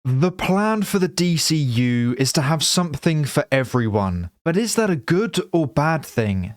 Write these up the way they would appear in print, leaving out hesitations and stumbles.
The plan for the DCU is to have something for everyone, but is that a good or bad thing?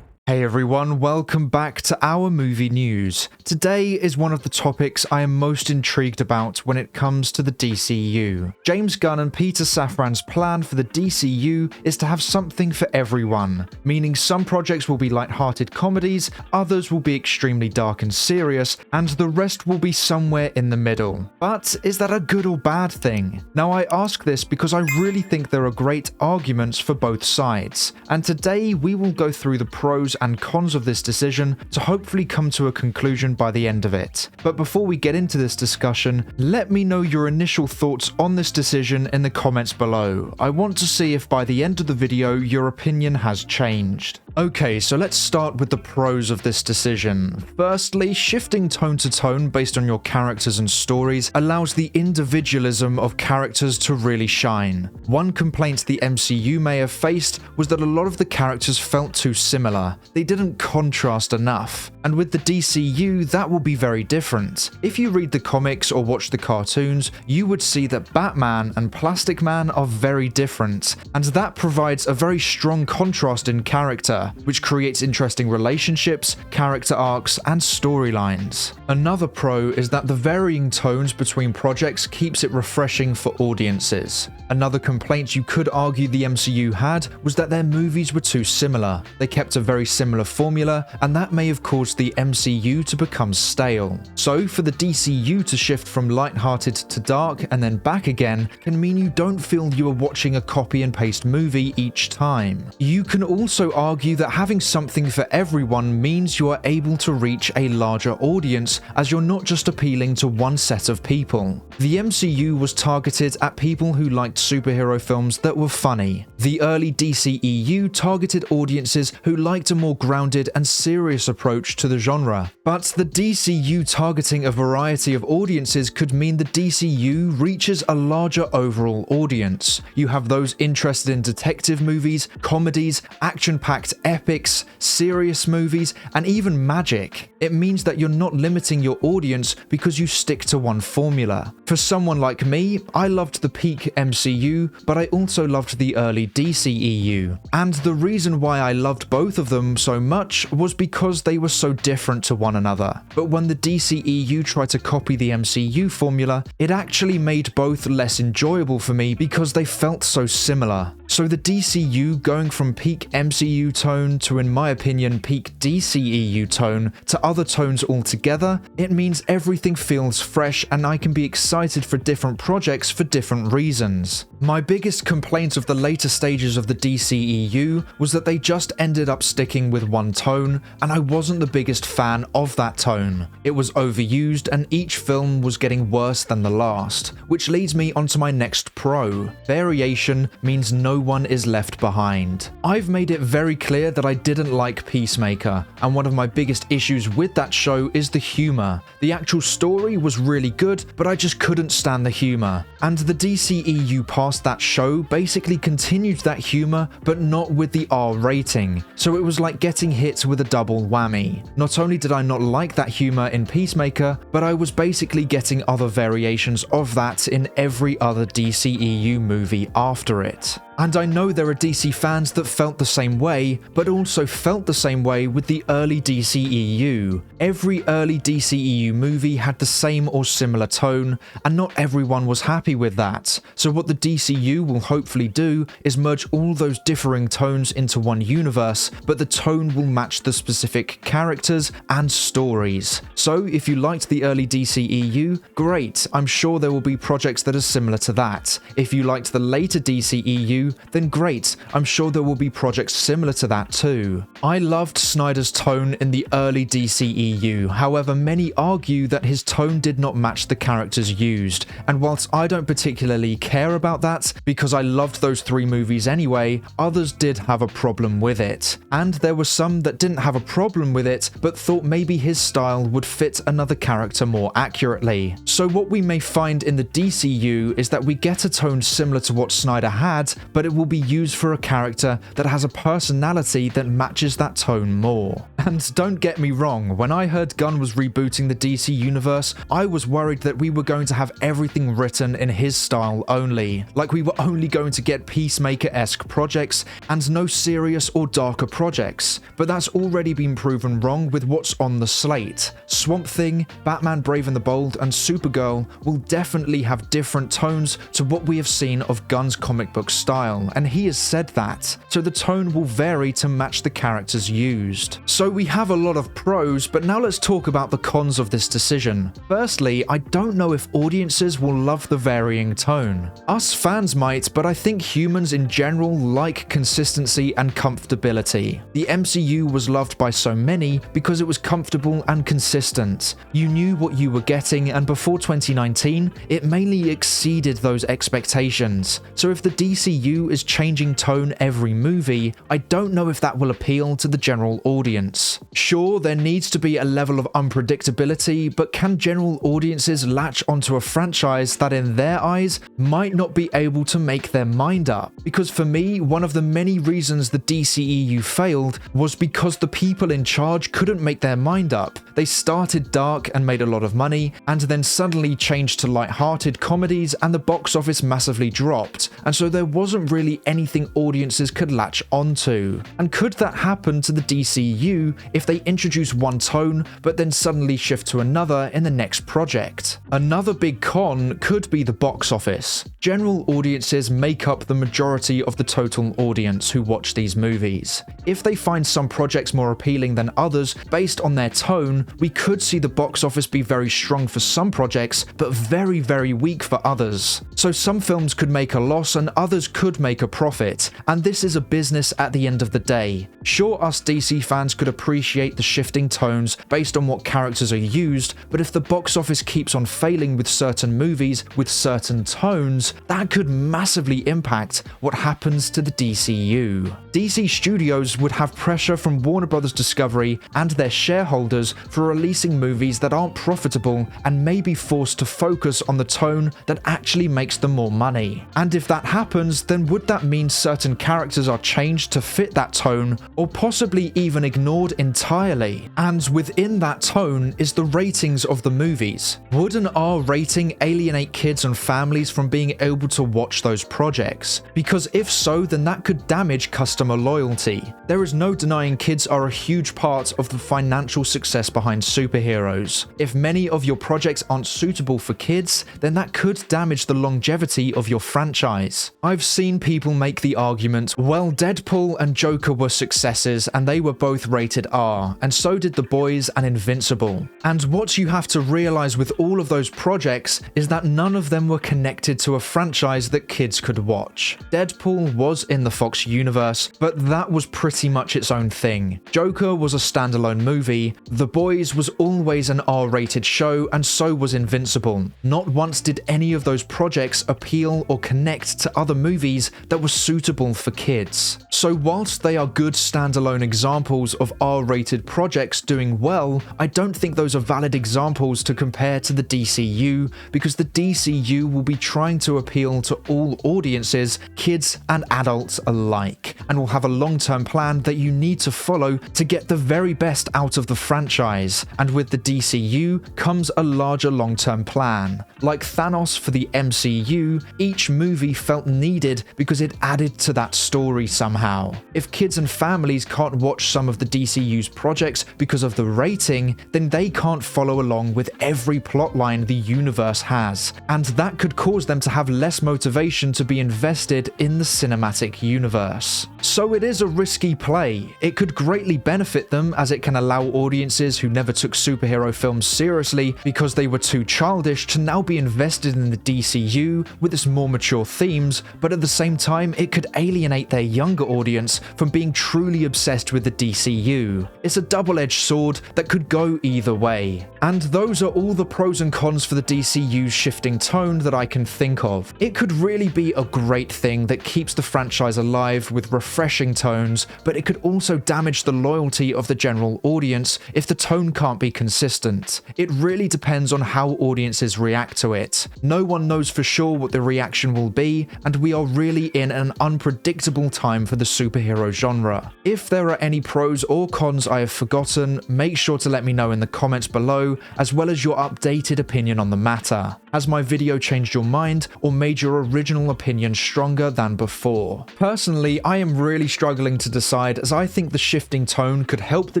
Hey everyone, welcome back to our movie news. Today is one of the topics I am most intrigued about when it comes to the DCU. James Gunn and Peter Safran's plan for the DCU is to have something for everyone, meaning some projects will be light-hearted comedies, others will be extremely dark and serious, and the rest will be somewhere in the middle. But is that a good or bad thing? Now I ask this because I really think there are great arguments for both sides, and today we will go through the pros and cons of this decision to hopefully come to a conclusion by the end of it. But before we get into this discussion, let me know your initial thoughts on this decision in the comments below. I want to see if by the end of the video your opinion has changed. Okay, so let's start with the pros of this decision. Firstly, shifting tone to tone based on your characters and stories allows the individualism of characters to really shine. One complaint the MCU may have faced was that a lot of the characters felt too similar. They didn't contrast enough. And with the DCU, that will be very different. If you read the comics or watch the cartoons, you would see that Batman and Plastic Man are very different, and that provides a very strong contrast in character, which creates interesting relationships, character arcs, and storylines. Another pro is that the varying tones between projects keeps it refreshing for audiences. Another complaint you could argue the MCU had was that their movies were too similar. They kept a very similar formula, and that may have caused the MCU to become stale. So for the DCU to shift from light-hearted to dark and then back again can mean you don't feel you are watching a copy and paste movie each time. You can also argue that having something for everyone means you are able to reach a larger audience, as you're not just appealing to one set of people. The MCU was targeted at people who liked superhero films that were funny. The early DCEU targeted audiences who liked a more grounded and serious approach to the genre. But the DCU targeting a variety of audiences could mean the DCU reaches a larger overall audience. You have those interested in detective movies, comedies, action-packed epics, serious movies, and even magic. It means that you're not limiting your audience because you stick to one formula. For someone like me, I loved the peak MCU, but I also loved the early DCEU. And the reason why I loved both of them so much was because they were so different to one another. But when the DCEU tried to copy the MCU formula, it actually made both less enjoyable for me because they felt so similar. So the DCU going from peak MCU tone to, in my opinion, peak DCEU tone to other tones altogether, it means everything feels fresh and I can be excited for different projects for different reasons. My biggest complaint of the later stages of the DCEU was that they just ended up sticking with one tone, and I wasn't the biggest fan of that tone. It was overused and each film was getting worse than the last, which leads me onto my next pro. Variation means no one is left behind. I've made it very clear that I didn't like Peacemaker, and one of my biggest issues with that show is the humor. The actual story was really good, but I just couldn't stand the humor. And the DCEU past that show basically continued that humor, but not with the R rating. So it was like getting hit with a double whammy. Not only did I not like that humor in Peacemaker, but I was basically getting other variations of that in every other DCEU movie after it. And I know there are DC fans that felt the same way, but also felt the same way with the early DCEU. Every early DCEU movie had the same or similar tone, and not everyone was happy with that. So what the DCU will hopefully do is merge all those differing tones into one universe, but the tone will match the specific characters and stories. So if you liked the early DCEU, great, I'm sure there will be projects that are similar to that. If you liked the later DCEU, then great, I'm sure there will be projects similar to that too. I loved Snyder's tone in the early DCEU, however many argue that his tone did not match the characters used, and whilst I don't particularly care about that, because I loved those three movies anyway, others did have a problem with it. And there were some that didn't have a problem with it, but thought maybe his style would fit another character more accurately. So what we may find in the DCU is that we get a tone similar to what Snyder had, but it will be used for a character that has a personality that matches that tone more. And don't get me wrong, when I heard Gunn was rebooting the DC universe, I was worried that we were going to have everything written in his style only, like we were only going to get Peacemaker-esque projects and no serious or darker projects, but that's already been proven wrong with what's on the slate. Swamp Thing, Batman Brave and the Bold, and Supergirl will definitely have different tones to what we have seen of Gunn's comic book style, and he has said that, so the tone will vary to match the characters used. So we have a lot of pros, but now let's talk about the cons of this decision. Firstly, I don't know if audiences will love the varying tone. Us fans might, but I think humans in general like consistency and comfortability. The MCU was loved by so many because it was comfortable and consistent. You knew what you were getting, and before 2019, it mainly exceeded those expectations. So if the DCU is changing tone every movie, I don't know if that will appeal to the general audience. Sure, there needs to be a level of unpredictability, but can general audiences latch onto a franchise that in their eyes might not be able to make their mind up? Because for me, one of the many reasons the DCEU failed was because the people in charge couldn't make their mind up. They started dark and made a lot of money, and then suddenly changed to light-hearted comedies, and the box office massively dropped, and so there wasn't really anything audiences could latch onto. And could that happen to the DCU if they introduce one tone but then suddenly shift to another in the next project? Another big con could be the box office. General audiences make up the majority of the total audience who watch these movies. If they find some projects more appealing than others based on their tone, we could see the box office be very strong for some projects but very, very weak for others. So some films could make a loss and others could make a profit, and this is a business at the end of the day. Sure, us DC fans could appreciate the shifting tones based on what characters are used, but if the box office keeps on failing with certain movies with certain tones, that could massively impact what happens to the DCU. DC Studios would have pressure from Warner Bros. Discovery and their shareholders for releasing movies that aren't profitable and may be forced to focus on the tone that actually makes them more money. And if that happens, then would that mean certain characters are changed to fit that tone, or possibly even ignored entirely? And within that tone is the ratings of the movies. Would an R rating alienate kids and families from being able to watch those projects? Because if so, then that could damage customer loyalty. There is no denying kids are a huge part of the financial success behind superheroes. If many of your projects aren't suitable for kids, then that could damage the longevity of your franchise. I've seen people make the argument, well, Deadpool and Joker were successes and they were both rated R, and so did The Boys and Invincible. And what you have to realize with all of those projects is that none of them were connected to a franchise that kids could watch. Deadpool was in the Fox universe, but that was pretty much its own thing. Joker was a standalone movie, The Boys was always an R-rated show, and so was Invincible. Not once did any of those projects appeal or connect to other movies that were suitable for kids. So whilst they are good standalone examples of R-rated projects doing well, I don't think those are valid examples to compare to the DCU, because the DCU will be trying to appeal to all audiences, kids and adults alike, and will have a long-term plan that you need to follow to get the very best out of the franchise. And with the DCU comes a larger long-term plan. Like Thanos for the MCU, each movie felt needed because it added to that story somehow. If kids and families can't watch some of the DCU's projects because of the rating, then they can't follow along with every plotline the universe has, and that could cause them to have less motivation to be invested in the cinematic universe. So it is a risky play. It could greatly benefit them, as it can allow audiences who never took superhero films seriously because they were too childish to now be invested in the DCU with its more mature themes, but at the same time it could alienate their younger audience from being truly obsessed with the DCU. It's a double-edged sword that could go either way. And those are all the pros and cons for the DCU's shifting tone that I can think of. It could really be a great thing that keeps the franchise alive with refreshing tones, but it could also damage the loyalty of the general audience if the tone can't be consistent. It really depends on how audiences react to it. No one knows for sure what the reaction will be, and we are really in an unpredictable time for the superhero genre. If there are any pros or or cons I have forgotten, make sure to let me know in the comments below, as well as your updated opinion on the matter. Has my video changed your mind or made your original opinion stronger than before? Personally, I am really struggling to decide, as I think the shifting tone could help the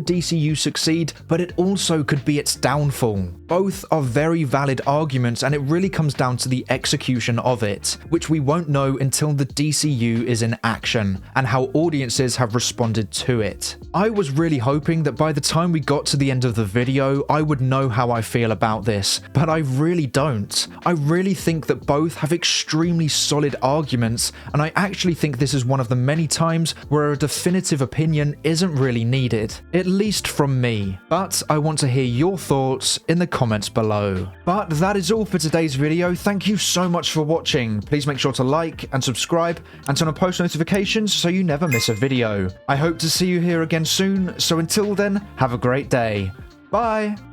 DCU succeed, but it also could be its downfall. Both are very valid arguments, and it really comes down to the execution of it, which we won't know until the DCU is in action, and how audiences have responded to it. I was really hoping that by the time we got to the end of the video, I would know how I feel about this, but I really don't. I really think that both have extremely solid arguments, and I actually think this is one of the many times where a definitive opinion isn't really needed, at least from me. But I want to hear your thoughts in the comments below. But that is all for today's video. Thank you so much for watching. Please make sure to like and subscribe and turn on post notifications so you never miss a video. I hope to see you here again soon, so until then, have a great day. Bye!